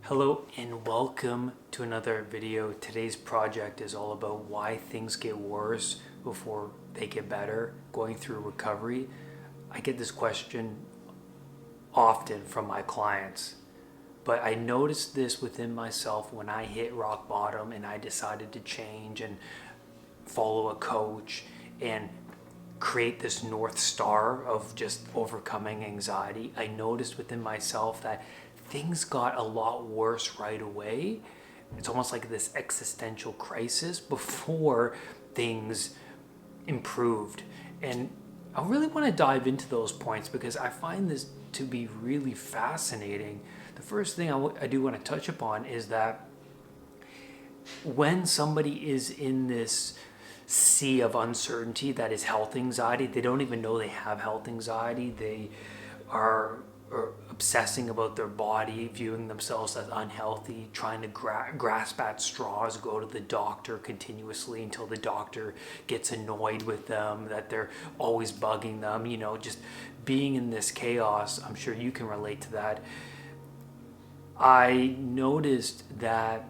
Hello and welcome to another video. Today's project is all about why things get worse before they get better, going through recovery. I get this question often from my clients, but I noticed this within myself when I hit rock bottom and I decided to change and follow a coach and create this North Star of just overcoming anxiety. I noticed within myself that things got a lot worse right away. It's almost like this existential crisis before things improved. And I really want to dive into those points because I find this to be really fascinating. The first thing I do want to touch upon is that when somebody is in this sea of uncertainty that is health anxiety, they don't even know they have health anxiety. They are obsessing about their body, viewing themselves as unhealthy, trying to grasp at straws, go to the doctor continuously until the doctor gets annoyed with them, that they're always bugging them, just being in this chaos. I'm sure you can relate to that. I noticed that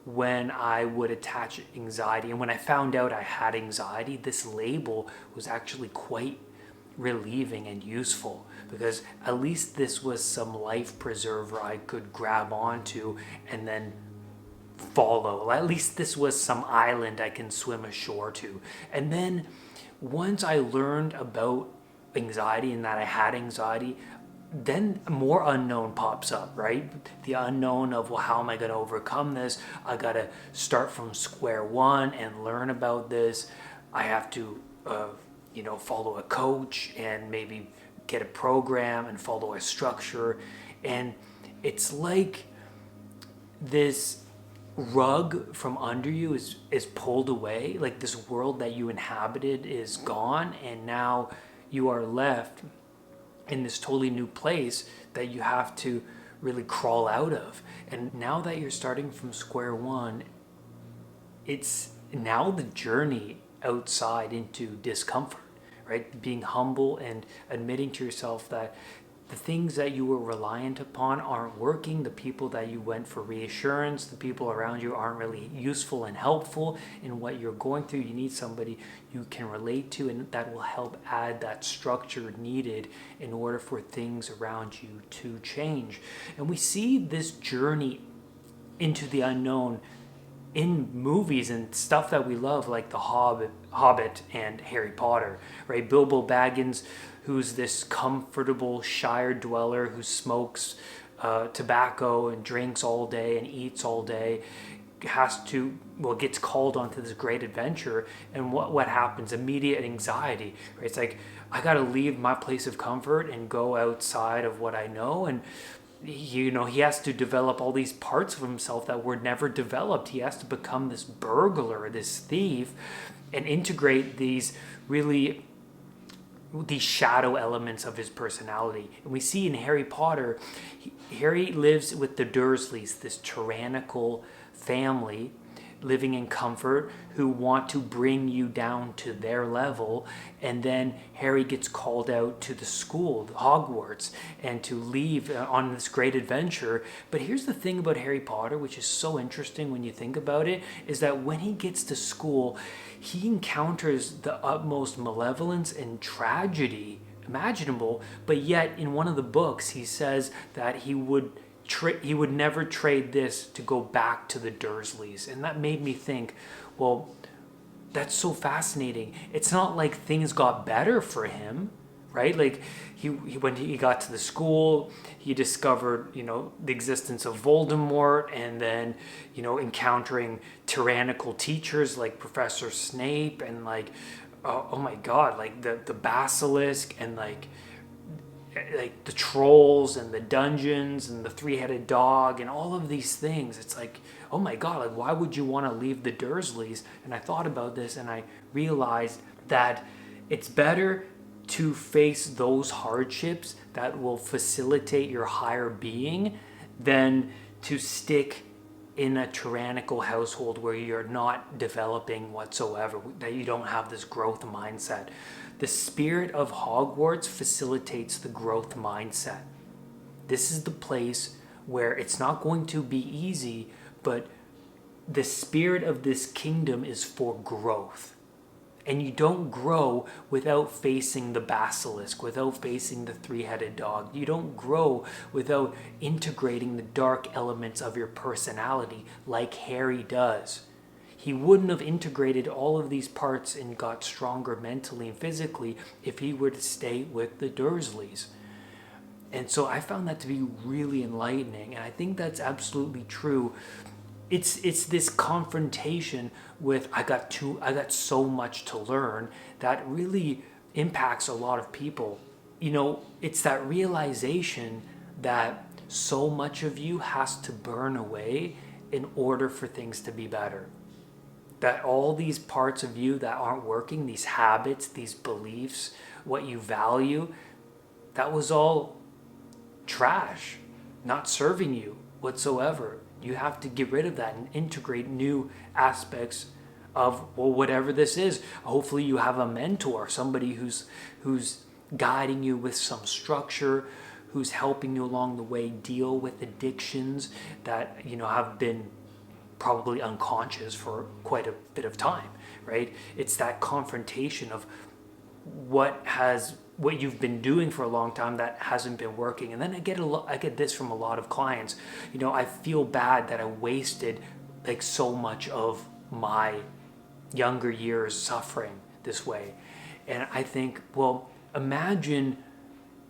when I would attach anxiety, and when I found out I had anxiety, this label was actually quite relieving and useful, because at least this was some life preserver I could grab onto and then follow. At least this was some island I can swim ashore to. And then once I learned about anxiety and that I had anxiety, then more unknown pops up, right? The unknown of, well, how am I going to overcome this? I got to start from square one and learn about this. I have to follow a coach and maybe get a program and follow a structure. And it's like this rug from under you is pulled away, like this world that you inhabited is gone, and now you are left in this totally new place that you have to really crawl out of. And now that you're starting from square one, it's now the journey outside into discomfort, right? Being humble and admitting to yourself that the things that you were reliant upon aren't working. The people that you went for reassurance, the people around you aren't really useful and helpful in what you're going through. You need somebody you can relate to, and that will help add that structure needed in order for things around you to change. And we see this journey into the unknown in movies and stuff that we love, like The Hobbit and Harry Potter, right? Bilbo Baggins, who's this comfortable Shire dweller who smokes tobacco and drinks all day and eats all day, gets called onto this great adventure. And what happens? Immediate anxiety, right? It's like, I got to leave my place of comfort and go outside of what I know. And he has to develop all these parts of himself that were never developed. He has to become this burglar, this thief, and integrate these shadow elements of his personality. And we see in Harry Potter, Harry lives with the Dursleys, this tyrannical family living in comfort who want to bring you down to their level. And then Harry gets called out to the school, Hogwarts, and to leave on this great adventure. But here's the thing about Harry Potter, which is so interesting when you think about it, is that when he gets to school, he encounters the utmost malevolence and tragedy imaginable. But yet in one of the books, he says that he would never trade this to go back to the Dursleys. And that made me think, well, that's so fascinating. It's not like things got better for him, right? Like when he got to the school, he discovered, the existence of Voldemort, and then, encountering tyrannical teachers like Professor Snape, and like, oh my God, like the basilisk, and like the trolls and the dungeons and the three-headed dog and all of these things. It's like, oh my God, like, why would you want to leave the Dursleys? And I thought about this and I realized that it's better to face those hardships that will facilitate your higher being than to stick in a tyrannical household where you're not developing whatsoever, that you don't have this growth mindset. The Spirit of Hogwarts facilitates the growth mindset. This is the place where it's not going to be easy, but the spirit of this kingdom is for growth. And you don't grow without facing the basilisk, without facing the three-headed dog. You don't grow without integrating the dark elements of your personality like Harry does. He wouldn't have integrated all of these parts and got stronger mentally and physically if he were to stay with the Dursleys. And so I found that to be really enlightening, and I think that's absolutely true. It's this confrontation with I got so much to learn that really impacts a lot of people. It's that realization that so much of you has to burn away in order for things to be better. That all these parts of you that aren't working, these habits, these beliefs, what you value, that was all trash, not serving you whatsoever. You have to get rid of that and integrate new aspects of, well, whatever this is. Hopefully you have a mentor, somebody who's guiding you with some structure, who's helping you along the way deal with addictions that, have been probably unconscious for quite a bit of time, right? It's that confrontation of what you've been doing for a long time that hasn't been working. And then I get this from a lot of clients. I feel bad that I wasted like so much of my younger years suffering this way. And I think, well, imagine,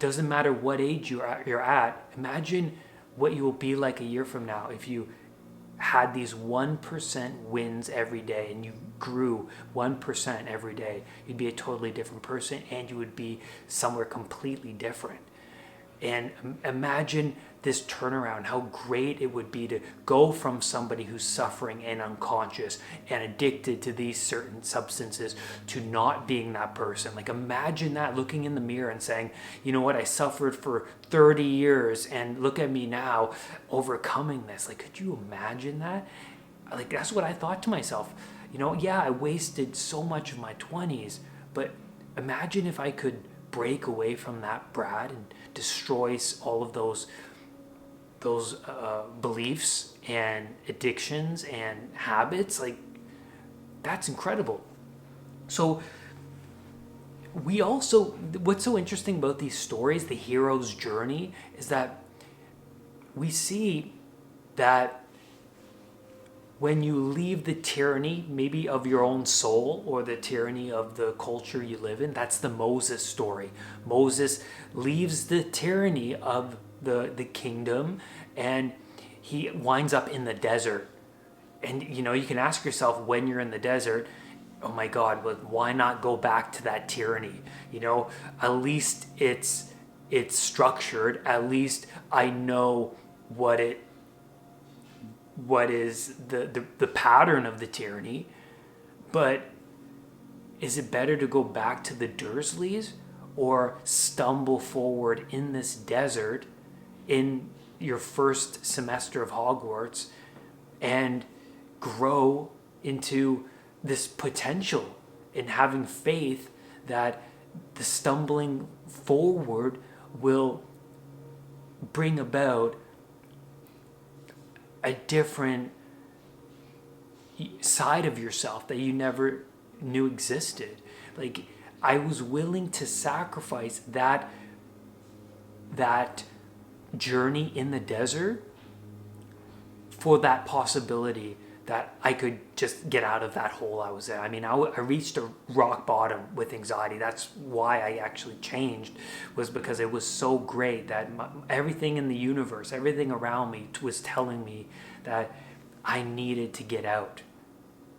doesn't matter what age you're at, imagine what you will be like a year from now if you had these 1% wins every day and you grew 1% every day. You'd be a totally different person, and you would be somewhere completely different. And imagine this turnaround, how great it would be to go from somebody who's suffering and unconscious and addicted to these certain substances to not being that person. Like, imagine that, looking in the mirror and saying, you know what, I suffered for 30 years and look at me now overcoming this. Like, could you imagine that? Like, that's what I thought to myself. Yeah, I wasted so much of my 20s, but imagine if I could break away from that Brad and destroy all of those beliefs and addictions and habits. Like, that's incredible. So what's so interesting about these stories, the hero's journey, is that we see that when you leave the tyranny, maybe of your own soul or the tyranny of the culture you live in, that's the Moses story. Moses leaves the tyranny of the kingdom and he winds up in the desert. And, you can ask yourself when you're in the desert, oh my God, why not go back to that tyranny? At least it's structured. At least I know what is the pattern of the tyranny. But is it better to go back to the Dursleys or stumble forward in this desert in your first semester of Hogwarts and grow into this potential and having faith that the stumbling forward will bring about a different side of yourself that you never knew existed. Like, I was willing to sacrifice that journey in the desert for that possibility that I could just get out of that hole I was in. I mean, I reached a rock bottom with anxiety. That's why I actually changed, was because it was so great that everything in the universe, everything around me was telling me that I needed to get out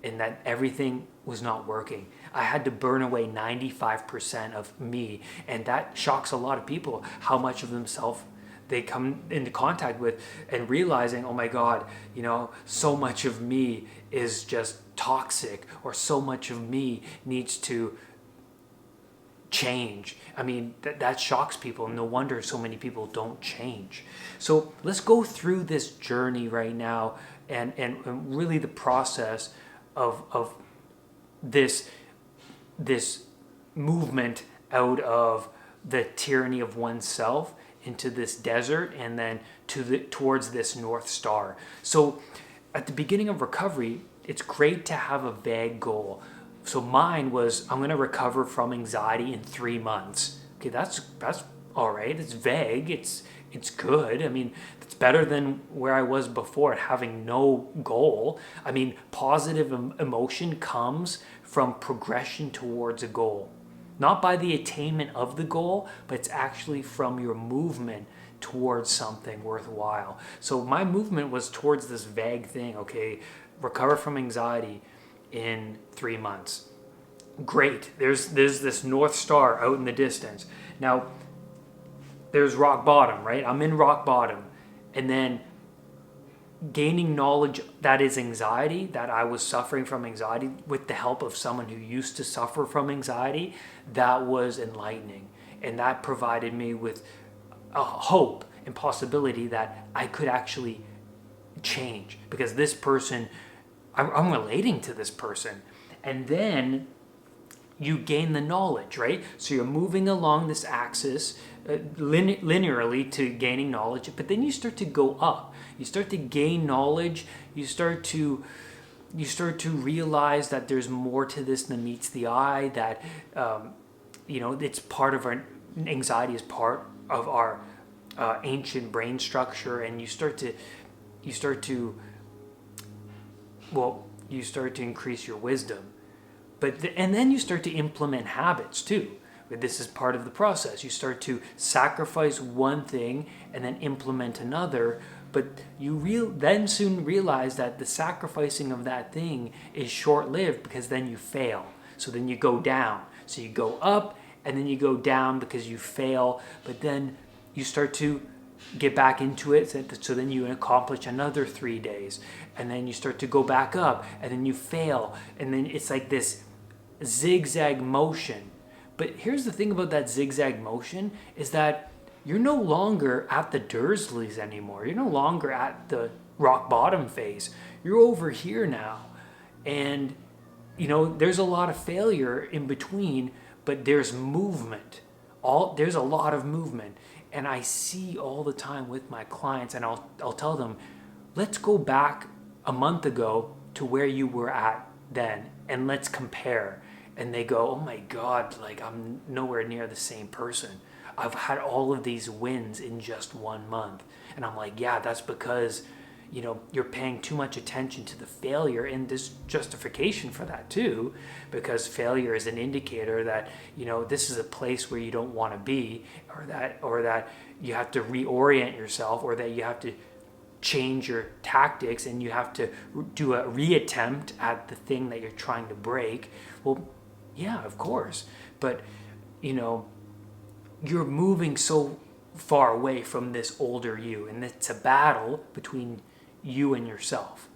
and that everything was not working. I had to burn away 95% of me, and that shocks a lot of people, how much of themselves they come into contact with, and realizing, oh my God, so much of me is just toxic, or so much of me needs to change. I mean, that shocks people. No wonder so many people don't change. So let's go through this journey right now and really the process of this movement out of the tyranny of oneself into this desert and then towards this North Star. So at the beginning of recovery, it's great to have a vague goal. So mine was, I'm going to recover from anxiety in 3 months. Okay, that's all right. It's vague. It's good. I mean, it's better than where I was before, having no goal. I mean, positive emotion comes from progression towards a goal. Not by the attainment of the goal, but it's actually from your movement towards something worthwhile. So my movement was towards this vague thing, okay, recover from anxiety in 3 months. Great. There's this North Star out in the distance. Now, there's rock bottom, right? I'm in rock bottom. And then gaining knowledge that is anxiety, that I was suffering from anxiety with the help of someone who used to suffer from anxiety, that was enlightening. And that provided me with a hope and possibility that I could actually change, because this person, I'm relating to this person. And then you gain the knowledge, right? So you're moving along this axis linearly to gaining knowledge, but then you start to go up. You start to gain knowledge. You start to realize that there's more to this than meets the eye. That it's part of our anxiety, is part of our ancient brain structure, and you start to increase your wisdom. And then you start to implement habits too. This is part of the process. You start to sacrifice one thing and then implement another, but you then soon realize that the sacrificing of that thing is short-lived, because then you fail. So then you go down. So you go up and then you go down because you fail, but then you start to get back into it. So then you accomplish another 3 days, and then you start to go back up, and then you fail, and then it's like this zigzag motion. But here's the thing about that zigzag motion is that you're no longer at the Dursleys anymore. You're no longer at the rock bottom phase. You're over here now. And, there's a lot of failure in between, but there's movement. There's a lot of movement. And I see all the time with my clients, and I'll tell them, let's go back a month ago to where you were at then, and let's compare. And they go, oh my God, like I'm nowhere near the same person. I've had all of these wins in just 1 month. And I'm like, yeah, that's because, you're paying too much attention to the failure, and there's justification for that too, because failure is an indicator that, this is a place where you don't want to be, or that you have to reorient yourself, or that you have to change your tactics and you have to do a reattempt at the thing that you're trying to break. Well, yeah, of course. But, you're moving so far away from this older you, and it's a battle between you and yourself.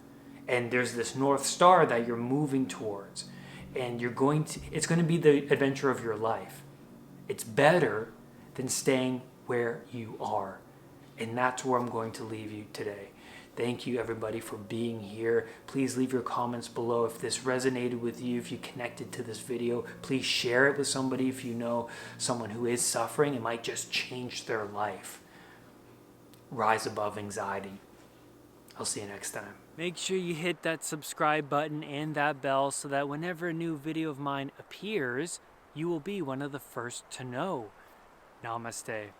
And there's this North Star that you're moving towards, and it's going to be the adventure of your life. It's better than staying where you are. And that's where I'm going to leave you today. Thank you, everybody, for being here. Please leave your comments below if this resonated with you, if you connected to this video. Please share it with somebody if you know someone who is suffering. It might just change their life. Rise above anxiety. I'll see you next time. Make sure you hit that subscribe button and that bell so that whenever a new video of mine appears, you will be one of the first to know. Namaste.